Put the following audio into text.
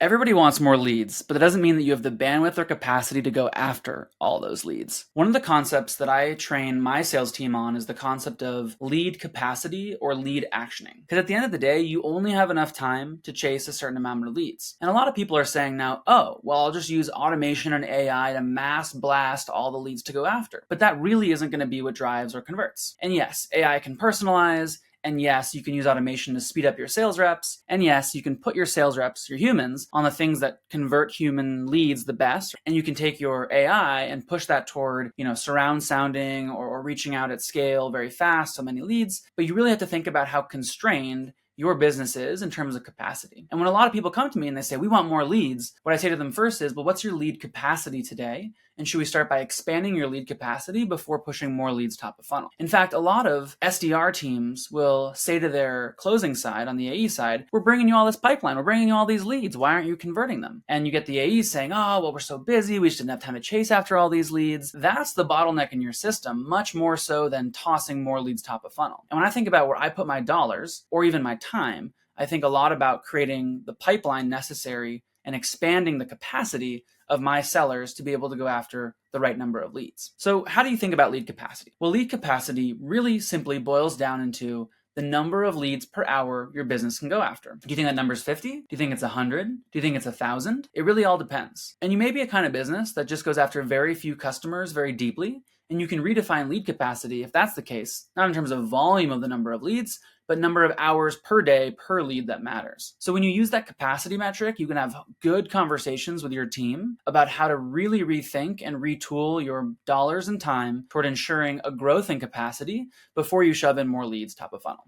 Everybody wants more leads, but that doesn't mean that you have the bandwidth or capacity to go after all those leads. One of the concepts that I train my sales team on is the concept of lead capacity or lead actioning. Because at the end of the day, you only have enough time to chase a certain amount of leads. And a lot of people are saying now, oh, well, I'll just use automation and AI to mass blast all the leads to go after. But that really isn't going to be what drives or converts. And yes, AI can personalize. And yes, you can use automation to speed up your sales reps. And yes, you can put your sales reps, your humans, on the things that convert human leads the best. And you can take your AI and push that toward, surround sounding or reaching out at scale very fast, so many leads. But you really have to think about how constrained your business is in terms of capacity. And when a lot of people come to me and they say, we want more leads, what I say to them first is, well, what's your lead capacity today? And should we start by expanding your lead capacity before pushing more leads top of funnel? In fact, a lot of SDR teams will say to their closing side, on the AE side, we're bringing you all this pipeline. We're bringing you all these leads. Why aren't you converting them? And you get the AEs saying, oh, well, we're so busy. We just didn't have time to chase after all these leads. That's the bottleneck in your system, much more so than tossing more leads top of funnel. And when I think about where I put my dollars or even my time, I think a lot about creating the pipeline necessary and expanding the capacity of my sellers to be able to go after the right number of leads. So how do you think about lead capacity? Well, lead capacity really simply boils down into the number of leads per hour your business can go after. Do you think that number is 50? Do you think it's 100? Do you think it's 1,000? It really all depends. And you may be a kind of business that just goes after very few customers very deeply, and you can redefine lead capacity if that's the case, not in terms of volume of the number of leads, but number of hours per day per lead that matters. So when you use that capacity metric, you can have good conversations with your team about how to really rethink and retool your dollars and time toward ensuring a growth in capacity before you shove in more leads top of funnel.